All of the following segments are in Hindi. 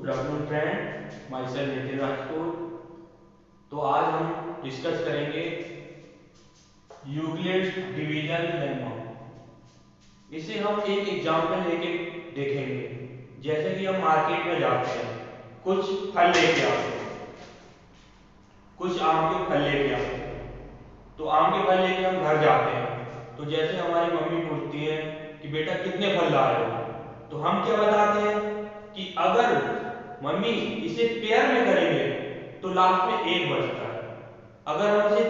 Good afternoon friend, my self Nitin Rajput. तो आज हम डिस्कस करेंगे यूक्लिड्स डिवीजन लेम्मा। इसे हम एक एग्जाम्पल लेके देखेंगे। जैसे कि हम मार्केट में जाते हैं, कुछ फल लेके आते हैं, कुछ आम के फल लेके आते हैं। तो आम के फल लेके हम घर जाते हैं, तो जैसे हमारी मम्मी पूछती है कि बेटा कितने फल ला रहे हो, तो हम क्या बताते हैं कि अगर मम्मी इसे पेयर में करेंगे तो लास्ट में एक बचता है, अगर हम इसे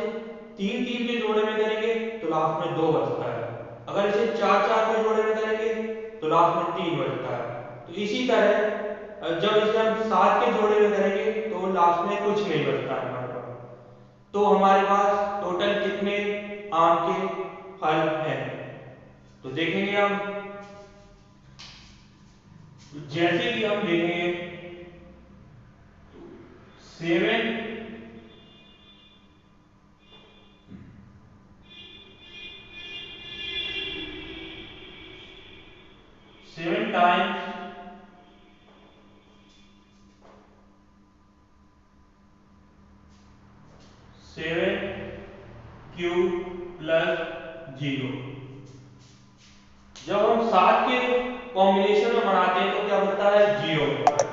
तीन तीन के जोड़े में करेंगे तो लास्ट में दो बचता है, अगर इसे चार चार के जोड़े में करेंगे तो लास्ट में तीन बचता है। तो इसी तरह जब इसे हम सात के जोड़े में करेंगे तो लास्ट में कुछ नहीं बचता है हमारे पास। तो हमारे पास टोटल कितने आम के फल हैं, तो देखेंगे हम। जैसे कि हम देखेंगे 7 टाइम्स 7 क्यूब प्लस 0। जब हम 7 के कॉम्बिनेशन में बनाते हैं तो क्या होता है, 0 होता है।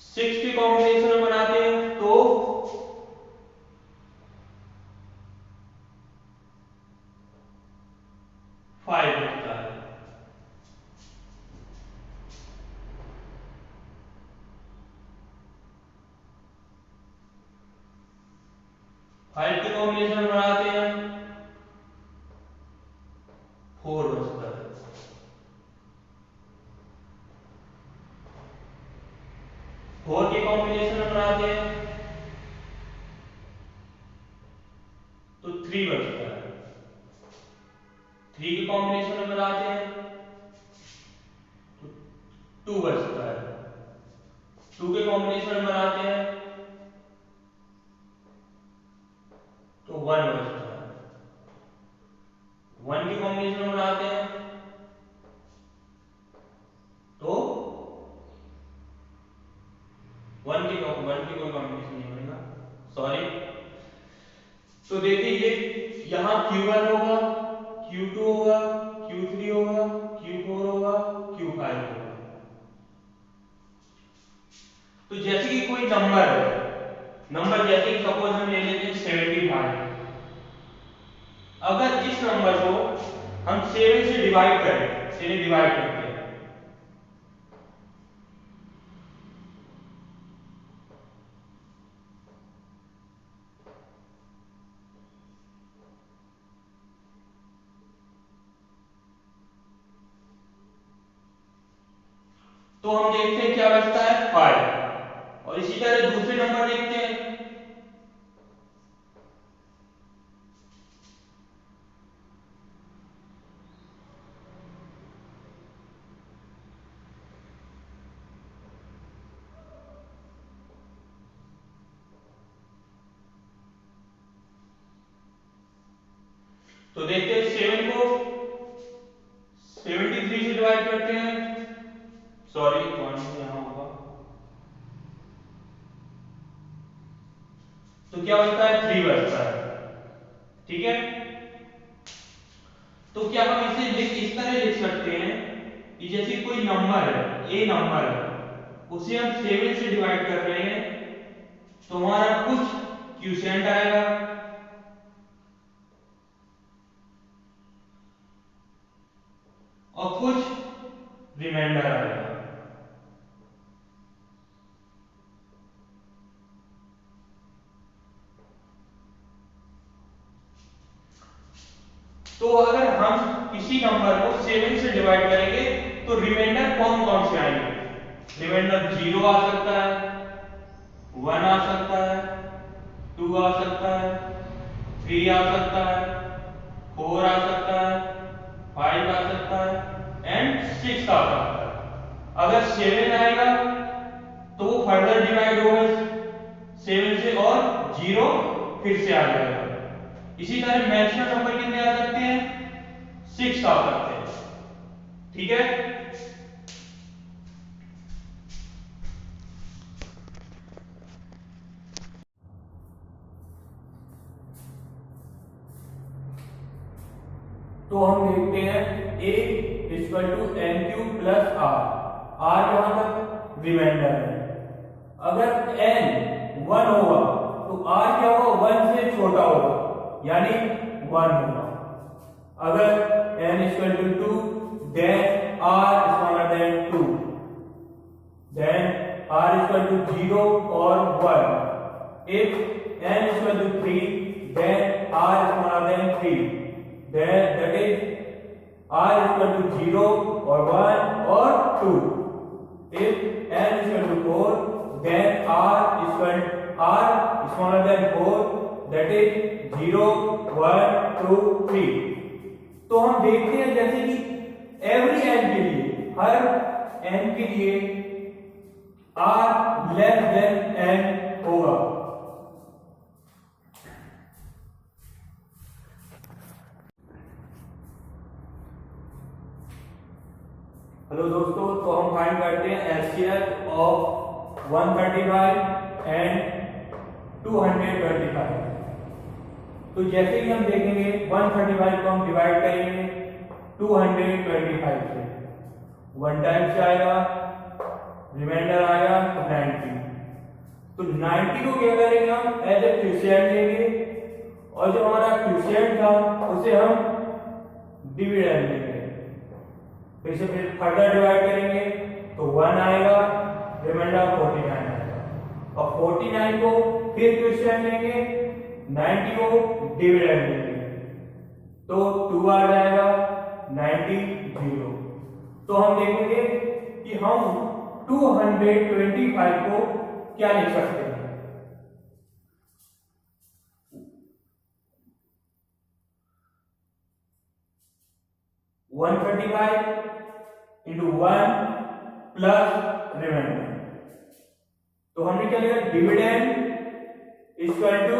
6 के कॉम्बिनेशन में बनाते हैं तो 5 होता है। 5 के कॉम्बिनेशन में बनाते हैं 4 बचता है। 4 के कॉम्बिनेशन में बनाते हैं तो 3 बचता है। 3 के कॉम्बिनेशन में बनाते हैं तो 2 बचता है। 2 के कॉम्बिनेशन में बनाते हैं तो 1 बचता है। 1 के कॉम्बिनेशन में बनाते हैं तो 1 के कोई कॉम्बिनेशन नहीं बनेगा, सॉरी। तो देखिए ये यहां Q1 होगा, Q2 होगा, Q3 होगा, Q4 होगा, Q5 होगा। तो जैसे कि कोई नंबर है, नंबर जैसे कि सपोज हम ले लेते हैं 75। अगर इस नंबर को हम 7 से डिवाइड करें, चलिए डिवाइड करते हैं, तो हम देखते हैं क्या बचता है, 5। और इसी तरह दूसरे नंबर देखते हैं, तो देखते हैं 7 को 73 से डिवाइड करते हैं, सॉरी पॉइंट यहां होगा, तो क्या बचता है, 3 बचता है। ठीक है, तो क्या हम इसे इस तरह लिख सकते हैं कि जैसे कोई नंबर है, ए नंबर है, उसे हम 7 से डिवाइड कर रहे हैं तो हमारा कुछ क्वोशिएंट आएगा और कुछ रिमाइंडर आएगा। तो अगर हम किसी नंबर को 7 से डिवाइड करेंगे तो रिमाइंडर कौन कौन से आएंगे, रिमाइंडर 0 आ सकता है, 1 आ सकता है, 2 आ सकता है, 3 आ सकता है, 4 आ सकता है, 5 आ सकता है एंड 6 आ सकता है। अगर 7 आएगा तो वो फर्दर डिवाइड होगा 7 से और 0 फिर से आ जाएगा। इसी तरह मैक्सिमम नंबर कितने आ सकते हैं, 6 आ सकते हैं। ठीक है। तो हम देखते हैं a equal to N Q plus R यहां तक रिमाइंडर है। अगर n 1 होगा तो r क्या होगा, 1 से छोटा होगा, यानी 1 होगा। अगर n equal to 2 then r smaller than 2, then r equal to 0 और 1। If n equal to 3 then r smaller than 3, that is r equal to 0 or 1 or 2. If n is equal to 4, then r smaller than 4, that is 0, 1, 2, 3. तो हम देखते हैं जैसे कि every n के लिए, हर n के लिए r less than n होगा। हेलो दोस्तों, तो हम फाइंड करते हैं एचसीएफ ऑफ 135 एंड 225। तो जैसे ही हम देखेंगे 135 को हम डिवाइड करेंगे 225 से, 1 टाइम्स आएगा, रिमाइंडर आएगा 90। तो 90 को क्या करेंगे, हम एज ए क्वोशिएंट लेंगे और जो हमारा क्वोशिएंट था उसे हम डिविडेंड लेंगे। फिर से फर्दर डिवाइड करेंगे तो 1 आएगा, रिमाइंडर 49 आएगा। और 49 को फिर क्वोशिएंट लेंगे, 90 को डिविडेंड लेंगे तो 2 आ जाएगा, 90 0। तो हम देखेंगे कि हम 225 को क्या लिख सकते हैं। One 135 into 1 plus reminder. तो हमने क्या लिखा, dividend equal to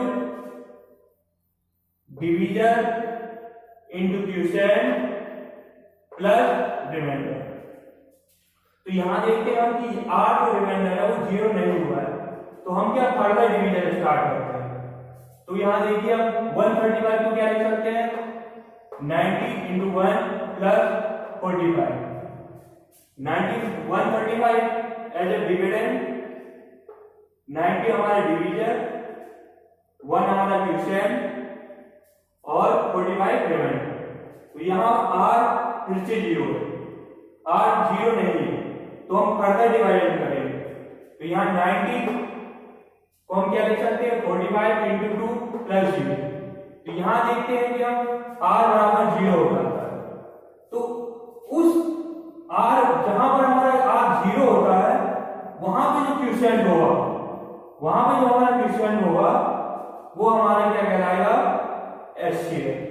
division into quotient plus reminder. तो यहां देखते हैं हम कि r जो रिमाइंडर है वो 0 नहीं हुआ है, तो हम क्या फर्दर डिवीजन स्टार्ट करते हैं। तो यहां देखिए हम 135 को क्या लिख सकते हैं, 90 into 1 plus 45। 135 as a dividend, 90 हमारा डिवीजन, 1 हमारा क्वोशिएंट और 45 रिमाइंडर। तो यहाँ r फिर से 0 है, r 0 नहीं है, तो हम फर्दर डिवाइड करेंगे। तो यहाँ 90 को हम क्या लिख सकते हैं, 45 इंटू 2 प्लस 0। तो यहाँ देखते हैं कि हम r बराबर 0 होता है, तो उस r जहां पर हमारा r 0 होता है वहां पे जो क्वोशिएंट होगा, वहां पे जो हमारा क्वोशिएंट होगा वो हमारा क्या कहलाएगा, एचसीएफ।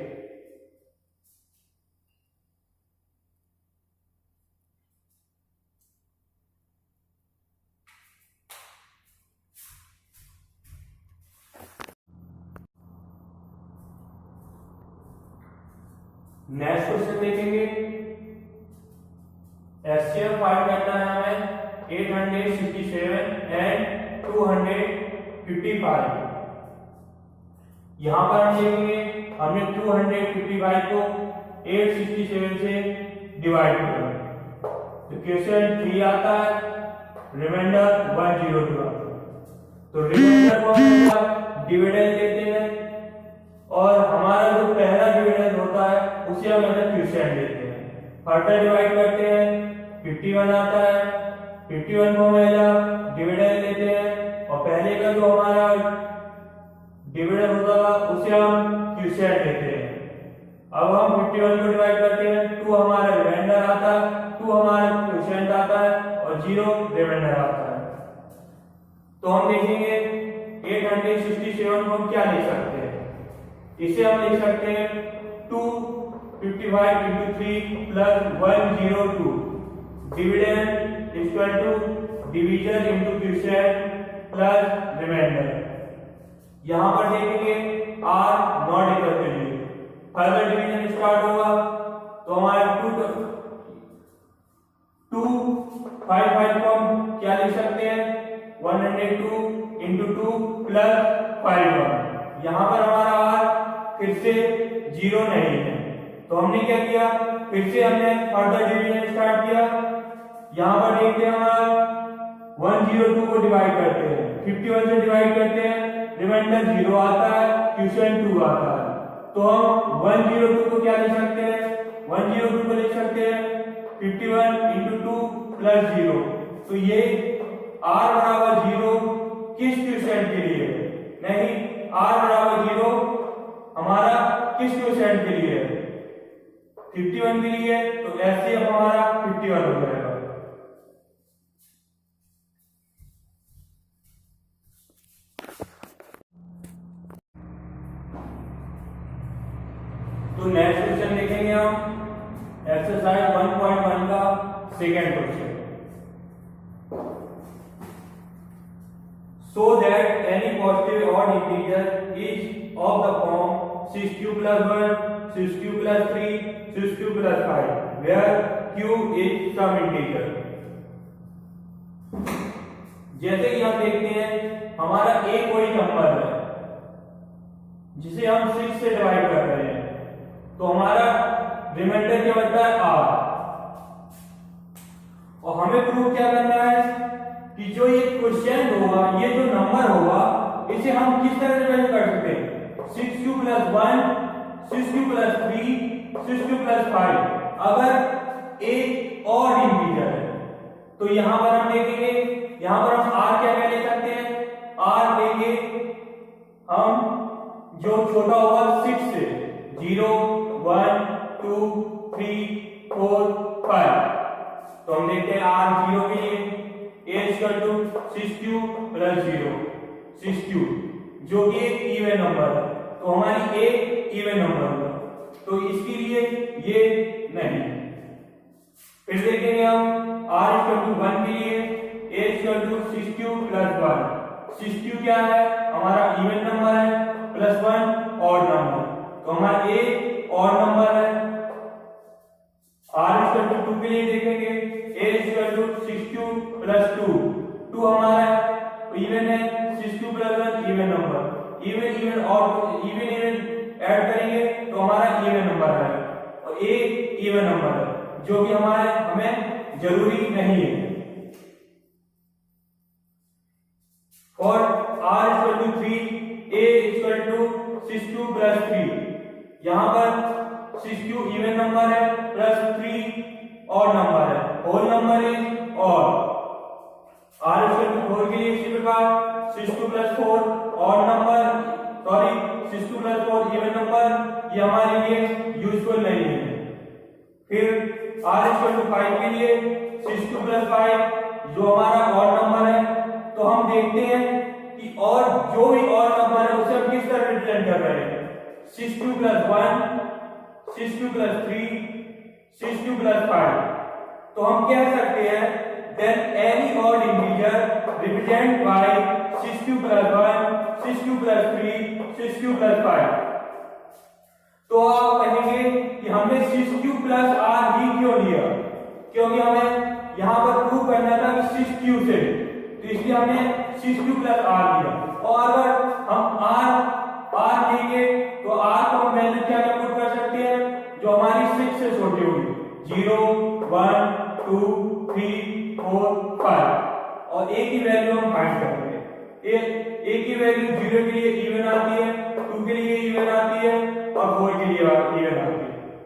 नेक्स्ट क्वेश्चन देखेंगे, एचसीएफ फाइंड करना है हमें 867 एंड 255। यहां पर हम देखेंगे हमने 255 को 867 से डिवाइड किया, तो क्वेश्चन 3 आता है, रिमाइंडर 102 आता है। तो रिमाइंडर को हम डिविडेंड लेते हैं और हमारा जो पहला डिविडेंड होता है उसे हम क्वोशिएंट लेते हैं, फर्दर डिवाइड करते हैं, 51 आता है, 51 को हम डिविडेंड लेते हैं और पहले का जो हमारा डिविडेंड होता है उसे हम क्वोशिएंट लेते हैं। अब हम 51 को डिवाइड करते हैं, 2 हमारा रिमाइंडर आता है, 2 हमारा क्वोशिएंट आता है और 0 रिमाइंडर आता है। तो हम देखेंगे 867 को हम क्या लिख सकते हैं, इसे हम लिख सकते हैं 255 into 3 plus 102, dividend equal to division into quotient plus reminder. यहां पर देखेंगे r not equal to 0, further division start होगा तो हमारे यहाँ पर हमारा r फिर से 0 नहीं है, तो हमने क्या किया, फिर से हमने फर्दर डिवीजन स्टार्ट किया। यहाँ पर देखते हैं हमारा 102 को डिवाइड करते हैं, 51 से डिवाइड करते हैं, रिमाइंडर 0 आता है, क्वेश्चन 2 आता है, तो हम 102 को क्या लिख सकते हैं, 102 को लिख सकते हैं 51 into 2 plus 0। तो ये r बराबर 0 किस क्वेश्चन के लिए है, नहीं, r बराबर 0 हमारा किस क्वेश्चन के लिए है, 51 के लिए, तो ऐसे अब हमारा 51 हो जाएगा। तो नेक्स्ट क्वेश्चन देखेंगे हम, एक्सरसाइज 1.1 का second question. So that any positive odd integer is of the form 6q plus 1, 6q plus 3, 6q plus 5, where q is some integer। जैसे कि हम देखते हैं हमारा a कोई नंबर है जिसे हम 6 से डिवाइड कर रहे हैं, तो हमारा रिमाइंडर क्या बनता है r, और हमें प्रूव क्या करना है कि जो ये क्वेश्चन होगा, ये जो नंबर होगा, इसे हम किस तरह रिप्रेजेंट कर सकते हैं, 6q plus 1, 6q plus 3, 6q plus 5। अगर एक और इंटीजर है तो यहां पर हम देखेंगे, यहां पर हम r क्या क्या ले सकते हैं, r लेंगे हम जो छोटा होगा 6 से, 0, 1, 2, 3, 4, 5। तो हम देखते हैं r 0 के लिए a equal to 6q plus 0, 6q जो कि एक इवन नंबर है, तो हमारी a इवन नंबर होगा, तो इसके लिए ये नहीं। फिर देखेंगे हम r इक्वल टू 1 के लिए a equal to 6q plus 1, 6q क्या है, हमारा इवन नंबर है, प्लस 1 ऑड नंबर, तो हमारा a ऑड नंबर है। r इक्वल टू 2 के लिए देखेंगे a equal to 6q plus 2, 2 हमारा इवन है, 6q plus 1 even number, even even और इवन इवन ऐड करेंगे तो हमारा इवन नंबर है, और a इवन नंबर है जो कि हमारे हमें जरूरी नहीं है। For r equal to 3, a equal to 6q plus 3, यहां पर 6q इवन नंबर है, प्लस 3 और नंबर है, होल नंबर इज और r इक्वल टू 4 के लिए इसी प्रकार 6q प्लस 4 और number, sorry 6q plus 4 even number, ये हमारे लिए यूजफुल नहीं है। फिर r इक्वल टू 5 के लिए 6q प्लस 5 जो हमारा और नंबर है, तो हम देखते हैं कि और जो भी और नंबर है उसे हम किस तरह रिप्रेजेंट कर रहे हैं, 6q plus 1, 6q plus 3, 6q plus 5। तो हम कह सकते हैं then any odd integer represented by 6q plus 1, 6q plus 3, 6q plus 5। तो आप कहेंगे कि हमने 6q plus r ही क्यों लिया, क्योंकि हमें यहां पर प्रूव करना था कि 6q से, तो इसलिए हमने 6q plus r लिया। और अगर हम r लेंगे तो r को हम वैल्यू क्या पुट कर सकते हैं जो हमारी 6 से छोटी होगी, 0, 1, 2, 3, 4, 5, और a की वैल्यू हम फाइंड करेंगे। a की वैल्यू 0 के लिए इवन आती है, 2 के लिए इवन आती है, और 4 के लिए इवन आती है,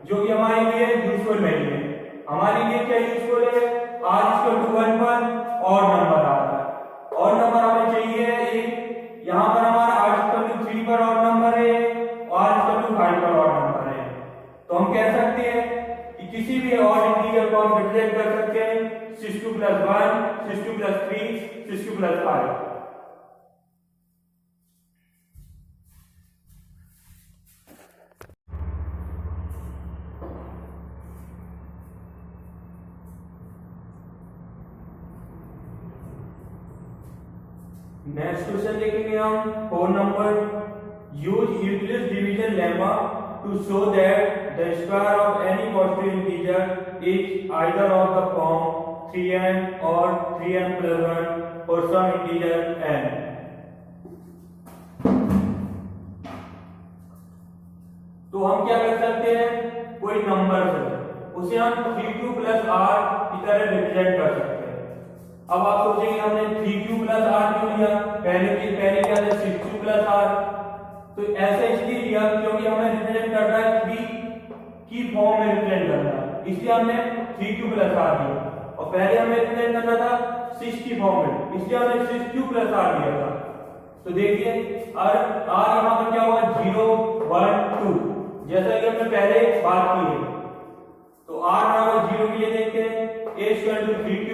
जो कि हमारे लिए यूजफुल नहीं है। हमारे लिए क्या यूजफुल है, r इक्वल टू 1 पर और नंबर आता है, और नंबर हमें चाहिए एक, यहाँ पर हमारा r इक्वल टू 3 पर और नंबर है, r इक्वल टू 5 पर और नंबर है। तो हम कह सकते हैं कि किसी भी और इंटीजर को हम रिप्रेजेंट कर सकते हैं 6q plus 1, 6q plus 3, 6q plus 5। Next question देखेंगे हम 4 number, use Euclid's division lemma to show that the square of any positive integer is either of the form 3n or 3n plus 1 for some integer n। तो हम क्या कर सकते हैं, कोई नंबर से उसे हम 3q प्लस r की तरह रिप्रेजेंट कर सकते हैं। अब आप सोचेंगे हमने 3q प्लस r क्यों लिया, पहले क्या था 6q प्लस r। तो ऐसे इसलिए लिया क्योंकि हमें रिप्रेजेंट करना है 3 की फॉर्म में रिप्रेजेंट करना है, इसलिए हमने 3q प्लस r लिया। और पहले हमें रिप्रेजेंट करना था 6 की फॉर्म में, इसलिए हमने 6q प्लस r लिया था। तो देखिए r यहाँ पर क्या होगा 0 1 2, जैसा कि हमने पहले बात की है। तो r बराबर 0 के लिए देखते हैं a स्क्वायर टू 3q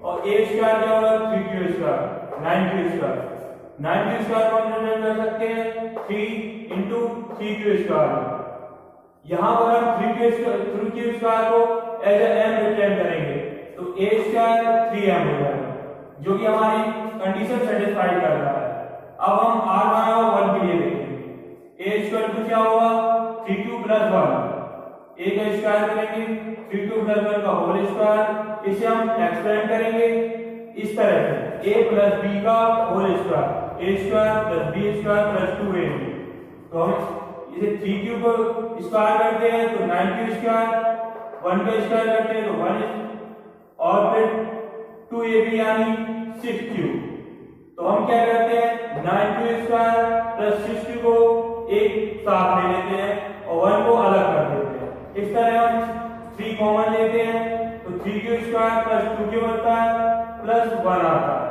और a स्क्वायर क्या होगा 3q square 9q square. 9q square को हम रिप्रेजेंट कर सकते हैं 3 into 3q स्क्वायर। यहाँ पर हम 3q स्क्वायर को एज ए m रिप्रेजेंट करेंगे, तो a स्क्वायर 3m हो जाएगा, जो कि हमारी कंडीशन सेटिस्फाई कर रहा है। अब हम r बराबर 1 के लिए देखेंगे, a स्क्वायर टू क्या होगा 3q प्लस 1, a का स्क्वायर करेंगे 3q प्लस 1 का होल स्क्वायर, इसे हम एक्सपेंड करेंगे इस तरह से a प्लस b का whole square, a square plus b square plus 2ab। तो हम इसे 3q को स्क्वायर करते हैं तो 9q स्क्वायर, 1 का स्क्वायर करते हैं तो 1 और फिर 2ab यानी 6q। तो हम क्या करते हैं 9q स्क्वायर प्लस 6q को एक साथ ले लेते हैं और 1 को अलग कर देते हैं। इस तरह हम 3 कॉमन लेते हैं तो 3q स्क्वायर प्लस 2q बनता है प्लस 1 आता है।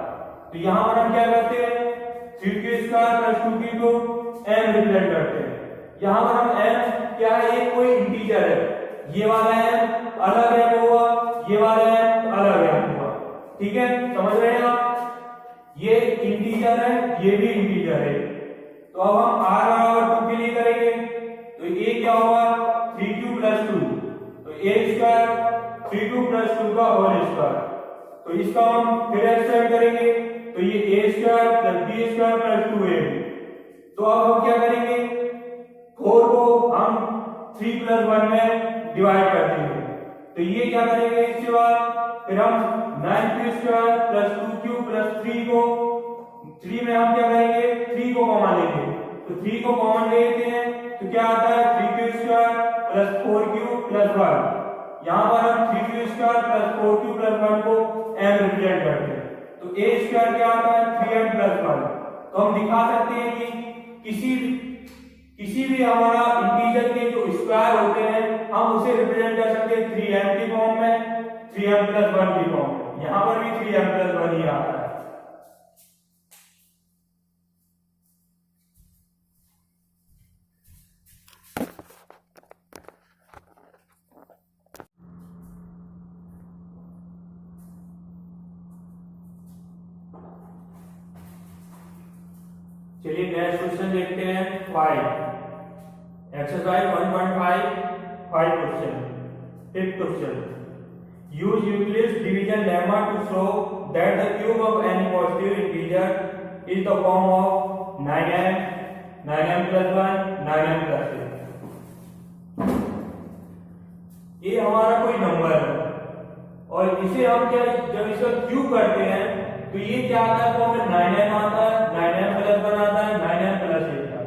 तो यहाँ पर हम क्या करते हैं 3q स्क्वायर प्लस 2q को m रिप्रेजेंट करते हैं। यहाँ पर हम m क्या है, एक कोई इंटीजर है, ये वाला m अलग m होगा, ये वाला m अलग m होगा, ठीक है, समझ रहे हैं आप। ये इंटीजर है, ये भी इंटीजर है। तो अब हम r बराबर 2 के लिए करेंगे तो ये क्या होगा 3q प्लस 2, तो a स्क्वायर 3q प्लस 2 का होल स्क्वायर। तो इसका हम फिर एक्सपेंड करेंगे तो ये a square plus b square plus 2ab। तो अब हम क्या करेंगे 4 को हम 3 प्लस 1 में डिवाइड कर देंगे, तो ये क्या करेंगे इसके बाद फिर हम 9q square plus 2q plus 3 को 3 में हम क्या करेंगे 3 को कॉमन लेंगे, तो 3 को कॉमन ले लेते हैं तो क्या आता है 3q square plus 4q plus 1। यहाँ पर हम 3q square plus 4q plus 1 को m रिप्रेजेंट करते हैं, तो a स्क्वायर क्या आता है 3m प्लस 1। तो हम दिखा सकते हैं कि किसी भी हमारा इंटीजर के जो स्क्वायर होते हैं हम उसे रिप्रेजेंट कर सकते हैं 3m की फॉर्म में, 3m प्लस 1 की फॉर्म में। यहाँ पर भी 3m प्लस 1 ही आता है। चलिए नेक्स्ट क्वेश्चन देखते हैं 5 exercise 1.5 question. Fifth question, use Euclid's division lemma to show that the cube of any positive integer is the form of 9m, 9m plus 1, 9m plus 1। ये हमारा कोई नंबर है और इसे हम क्या जब इसका क्यूब करते हैं तो ये क्या आता है फॉर्म में 9m आता है, 9m प्लस 1 आता है, 9m प्लस 1 आता है।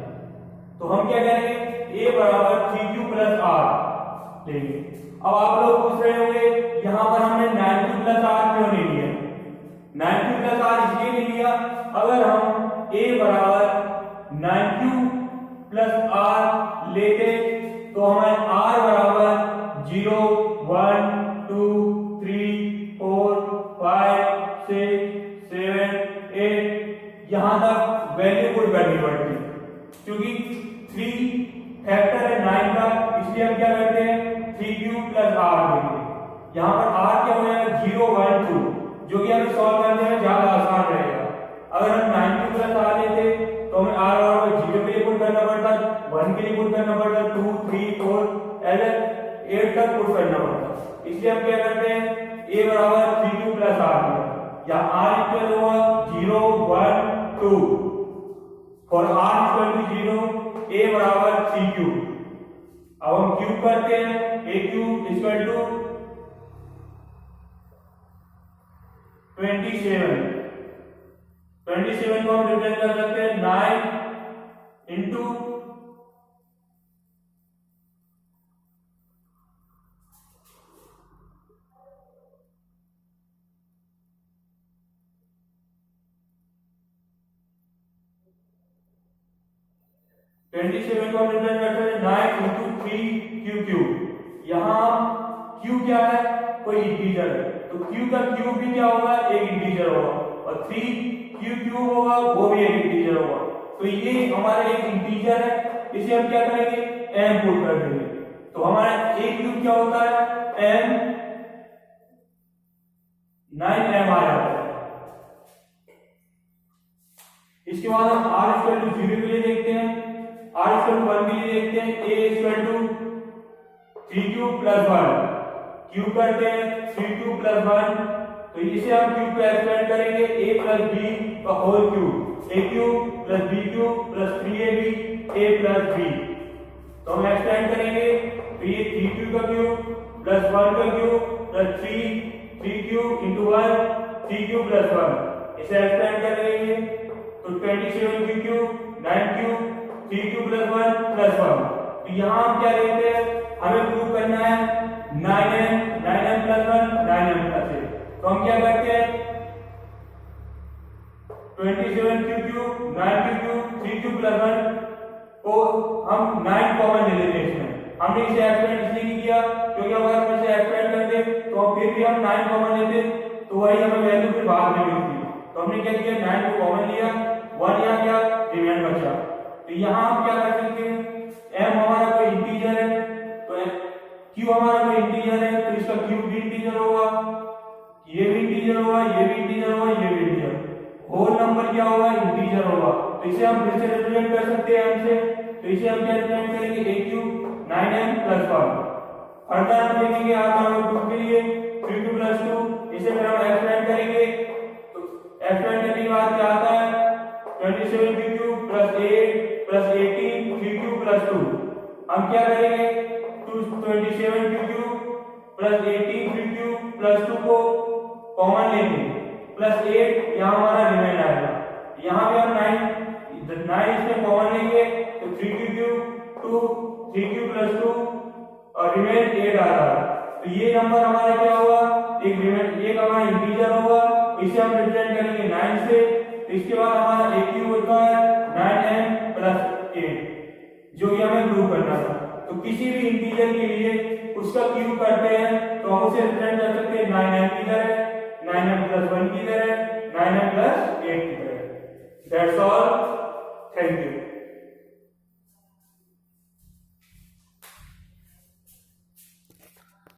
तो हम क्या करेंगे a बराबर 3q प्लस r लेंगे। अब आप लोग पूछ रहे होंगे यहाँ पर हमने 9q प्लस r क्यों नहीं लिया। 9q प्लस r इसलिए नहीं लिया, अगर हम a बराबर 9q प्लस r लेते तो हमें r बराबर 0 1 2 3 4 5 6 7 8 यहाँ तक वैल्यू पुट करनी पड़ती है, क्योंकि 3 फैक्टर है 9 का, इसलिए हम क्या करते हैं 3q प्लस r लेंगे। यहाँ पर r क्या हो जाएगा 0 1 2, जो कि हमें सॉल्व करने में ज्यादा आसान रहेगा। अगर हम 9q प्लस r लेते तो हमें r बराबर 0 के लिए पुट करना पड़ता, 1 के लिए पुट करना पड़ता, 2 3 4 ऐसे 8 तक पुट करना पड़ता। इसलिए हम क्या करते हैं a बराबर 3q प्लस r लेंगे, या r इक्वल होगा 0 1 2 for r equal to 0 a बराबर 3q। अब हम क्यूब करते हैं aq इक्वल टू 27 को हम रिप्रेजेंट कर सकते हैं 9 इंटू 27 को हम रिप्रेजेंट करते हैं 9 into 3 क्यूब। यहाँ क्यू क्या है, कोई इंटीजर है, तो क्यू का क्यूब भी क्या होगा, एक इंटीजर होगा, और 3 क्यू क्यूब होगा वो भी एक इंटीजर होगा। तो ये हमारा एक इंटीजर है, इसे हम क्या करेंगे, m पुट कर देंगे। तो हमारा a क्यूब क्या होता है, m 9m आ जाता है। इसके बाद हम r इक्वल टू 0 के लिए देखते हैं, r इक्वल टू 1 के लिए देखते हैं, a equal to 3 cube plus 1 cube करते हैं 3 क्यूब प्लस 1, तो इसे हम क्यूब को एक्सपेंड करेंगे a प्लस b का whole cube, a cube plus b cube plus 3ab a plus b। तो हम एक्सपेंड करेंगे, तो ये 3 क्यूब का क्यूब प्लस 1 का cube plus 3 cube into 1 3 cube plus 1, इसे एक्सपेंड करेंगे तो 27 cube 9 cube 3 cube plus 1 plus 1। तो यहाँ हम क्या लेते हैं, हमें प्रूव करना है 9m प्लस 1 9m प्लस 1। तो हम क्या करते हैं, 27 क्यूब 9 क्यूब 3 क्यूब प्लस 1 को हम 9 कॉमन ले लेते हैं इसमें। हमने इसे एक्सपेंड इसलिए नहीं किया क्योंकि अगर हम इसे एक्सपेंड करते तो फिर भी हम 9 कॉमन लेते तो वही हमें वैल्यू फिर बाद में मिलती। तो हमने क्या किया, 9 को कॉमन लिया, 1 यहाँ क्या रिमेंड बचा। तो यहाँ हम क्या कर सकते हैं, m हमारा कोई इंटीजर है, तो q हमारा कोई इंटीजर है, तो इसका क्यूब भी इंटीजर होगा, ये भी इंटीजर होगा, ये भी इंटीजर होगा, ये भी इंटीजर, होल नंबर क्या होगा, इंटीजर होगा। तो इसे हम फिर से रिप्रेजेंट कर सकते हैं m से, तो इसे हम क्या रिप्रेजेंट करेंगे, a cube 9m plus 1। Further हम देखेंगे r के लिए 3 2 प्लस 2, इसे फिर हम एक्सपेंड करेंगे, तो एक्सपेंड करने के बाद क्या आता है 27 cube plus 8 plus 18 3 cube plus 2। हम क्या करेंगे, 27 क्यूब प्लस 18 3 क्यूब प्लस 2 को कॉमन लेंगे, प्लस 8 यहाँ हमारा रिमेंड आएगा, यहाँ भी हम 9 इसमें कॉमन लेंगे तो 3 क्यूब 2 3 क्यूब प्लस 2 और रिमेंड 8 आ रहा है। तो ये नंबर हमारा क्या होगा, एक हमारा इंटीजर होगा, इसे हम रिप्रेजेंट करेंगे 9 से। तो इसके बाद हमारा a क्यूब होता है 9m प्लस 8, जो कि हमें प्रूव करना था। तो किसी भी इंटीजर के लिए उसका क्यूब करते हैं तो हम उसे रिप्रेजेंट कर सकते हैं 9m की तरह, 9m प्लस 1 की तरह, 9m प्लस 8 की तरह। That's all, thank you.